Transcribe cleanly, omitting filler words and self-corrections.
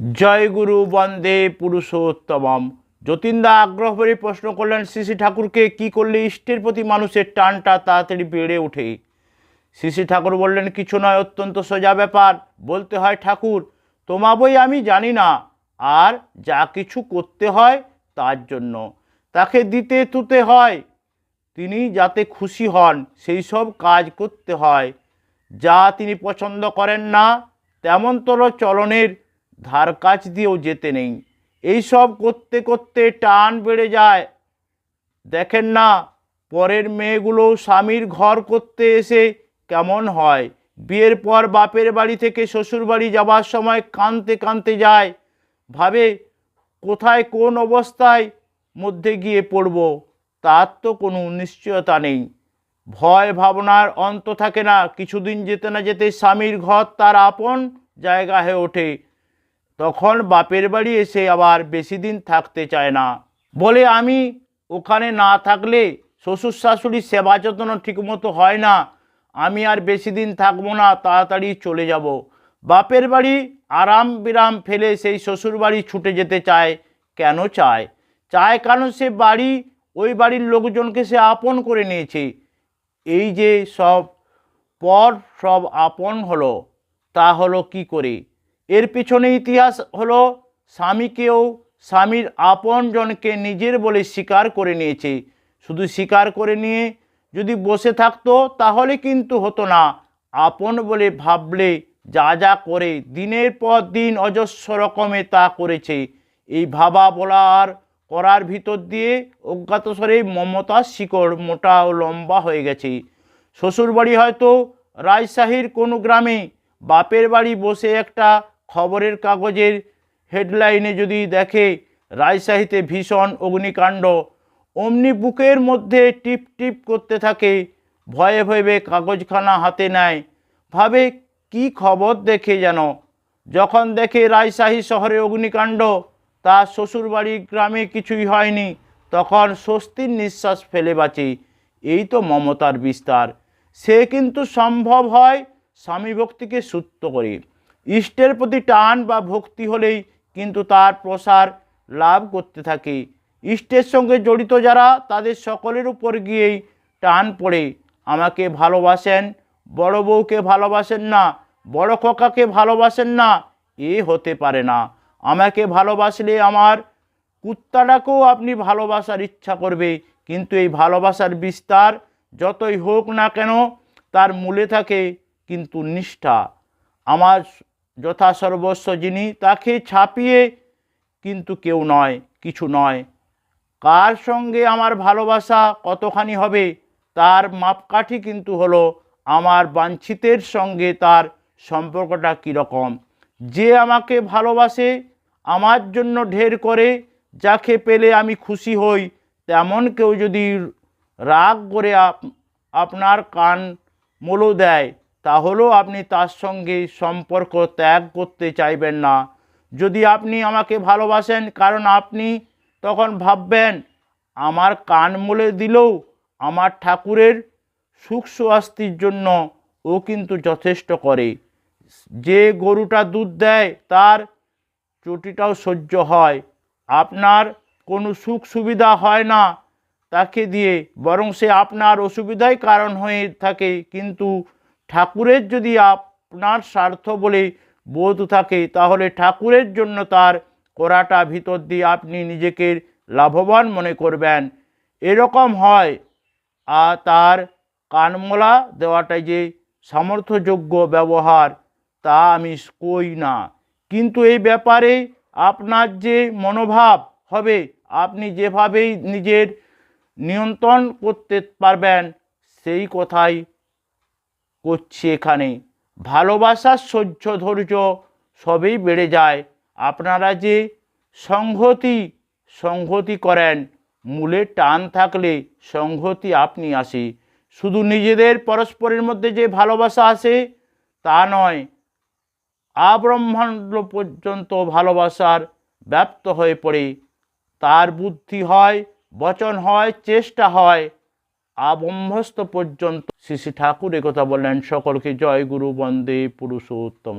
জয় গুরু বন্দে পুরুষোত্তমম। যতীনদা আগ্রহ ভরে প্রশ্ন করলেন, শ্রী ঠাকুরকে কি করলে ইষ্টের প্রতি মানুষের টানটা তাড়াতাড়ি বেড়ে ওঠে? শ্রী ঠাকুর বললেন, কিছু নয়, অত্যন্ত সোজা ব্যাপার। বলতে হয়, ঠাকুর তোমা বই আমি জানি না, আর যা কিছু করতে হয় তার জন্য তাকে দিতে তুতে হয়, তিনি যাতে খুশি হন সেই সব কাজ করতে হয়। যা তিনি পছন্দ করেন না তেমনতর চলনের ধার কাছ দিয়েও যেতে নেই। এইসব করতে করতে টান বেড়ে যায়। দেখেন না, পরের মেয়েগুলো স্বামীর ঘর করতে এসে কেমন হয়। বিয়ের পর বাপের বাড়ি থেকে শ্বশুর বাড়ি যাবার সময় কাঁদতে কাঁদতে যায়, ভাবে কোথায় কোন অবস্থায় মধ্যে গিয়ে পড়ব, তার তো কোনো নিশ্চয়তা নেই। ভয় ভাবনার অন্ত থাকে না। কিছুদিন যেতে না যেতে স্বামীর ঘর তার আপন জায়গা হয়ে ওঠে। তখন বাপের বাড়ি এসে আবার বেশি দিন থাকতে চায় না, বলে আমি ওখানে না থাকলে শ্বশুর শাশুড়ির সেবা যত্ন ঠিকমতো হয় না, আমি আর বেশি দিন থাকবো না, তাড়াতাড়ি চলে যাব। বাপের বাড়ি আরাম বিরাম ফেলে সেই শ্বশুর বাড়ি ছুটে যেতে চায়। কেন চায়? চায় কারণ সে বাড়ি, ওই বাড়ির লোকজনকে সে আপন করে নিয়েছে। এই যে সব পর সব আপন হলো, তা হলো কি করে? এর পিছনে ইতিহাস হলো, স্বামীকেও স্বামীর আপন জনকে নিজের বলে স্বীকার করে নিয়েছে। শুধু স্বীকার করে নিয়ে যদি বসে থাকতো তাহলে কিন্তু হতো না। আপন বলে ভাবলে যা যা করে দিনের পর দিন অজস্র রকমে তা করেছে। এই ভাবা বলা আর করার ভিতর দিয়ে অজ্ঞাতসারে মমতার শিকড় মোটা ও লম্বা হয়ে গেছে। শ্বশুরবাড়ি হয়তো রাজশাহীর কোনো গ্রামে, বাপের বাড়ি বসে একটা খবরের কাগজের হেডলাইনে যদি দেখে রাজশাহীতে ভীষণ অগ্নিকাণ্ড, অমনি বুকের মধ্যে টিপ টিপ করতে থাকে। ভয়ে ভয়ে কাগজখানা হাতে নেয়, ভাবে কি খবর দেখে যেন। যখন দেখে রাজশাহী শহরে অগ্নিকাণ্ড, তার শ্বশুরবাড়ি গ্রামে কিছুই হয়নি, তখন স্বস্তির নিঃশ্বাস ফেলে বাঁচে। এই তো মমতার বিস্তার। সে কিন্তু সম্ভব হয় স্বামী ভক্তিকে সূত্র করে। ইষ্টের প্রতি টান বা ভক্তি হলেই কিন্তু তার প্রসার লাভ করতে থাকে। ইষ্টের সঙ্গে জড়িত যারা, তাদের সকলের উপর গিয়েই টান পড়ে। আমাকে ভালোবাসেন, বড় বউকে ভালোবাসেন না, বড় খোকাকে ভালোবাসেন না, এ হতে পারে না। আমাকে ভালোবাসলে আমার কুত্তাটাকেও আপনি ভালোবাসার ইচ্ছা করবে। কিন্তু এই ভালোবাসার বিস্তার যতই হোক না কেন, তার মূলে থাকে কিন্তু নিষ্ঠা। আমার যথাসর্বস্ব যিনি, তাকে ছাপিয়ে কিন্তু কেউ নয়, কিছু নয়। কার সঙ্গে আমার ভালোবাসা কতখানি হবে, তার মাপকাঠি কিন্তু হলো আমার বাঞ্ছিতের সঙ্গে তার সম্পর্কটা কীরকম। যে আমাকে ভালোবাসে, আমার জন্য ঢের করে, যাকে পেলে আমি খুশি হই, তেমন কেউ যদি রাগ করে আপনার কান মলো দেয়, তাহলেও আপনি তার সঙ্গে সম্পর্ক ত্যাগ করতে চাইবেন না। যদি আপনি আমাকে ভালোবাসেন, কারণ আপনি তখন ভাববেন, আমার কান মলে দিলেও আমার ঠাকুরের সুখ স্বাস্থ্যের জন্য ও কিন্তু যথেষ্ট করে। যে গরুটা দুধ দেয় তার চটিটাও সহ্য হয়। আপনার কোনো সুখ সুবিধা হয় না তাকে দিয়ে, বরং সে আপনার অসুবিধাই কারণ হয়ে থাকে। কিন্তু ঠাকুরের যদি আপনার স্বার্থ বলে বোধ থাকে, তাহলে ঠাকুরের জন্য তার করাটা ভিতর দিয়ে আপনি নিজেকে লাভবান মনে করবেন। এরকম হয়। আর তার কানমলা দেওয়াটাই যে সামর্থ্যযোগ্য ব্যবহার, তা আমি কই না। কিন্তু এই ব্যাপারে আপনার যে মনোভাব হবে, আপনি যেভাবেই নিজের নিয়ন্ত্রণ করতে পারবেন, সেই কথাই করছি এখানে। ভালোবাসার সহ্য ধৈর্য সবই বেড়ে যায়। আপনারা যে সংহতি করেন, মূলে টান থাকলে সংহতি আপনি আসে। শুধু নিজেদের পরস্পরের মধ্যে যে ভালোবাসা আসে তা নয়, আব্রহ্মাণ্ড পর্যন্ত ভালোবাসার ব্যাপ্ত হয়ে পড়ে। তার বুদ্ধি হয়, বচন হয়, চেষ্টা হয়, আবম্ভস্ত পর্যন্ত। শ্রী ঠাকুর একথা বললেন। সকলকে জয় গুরু বন্দে পুরুষোত্তম।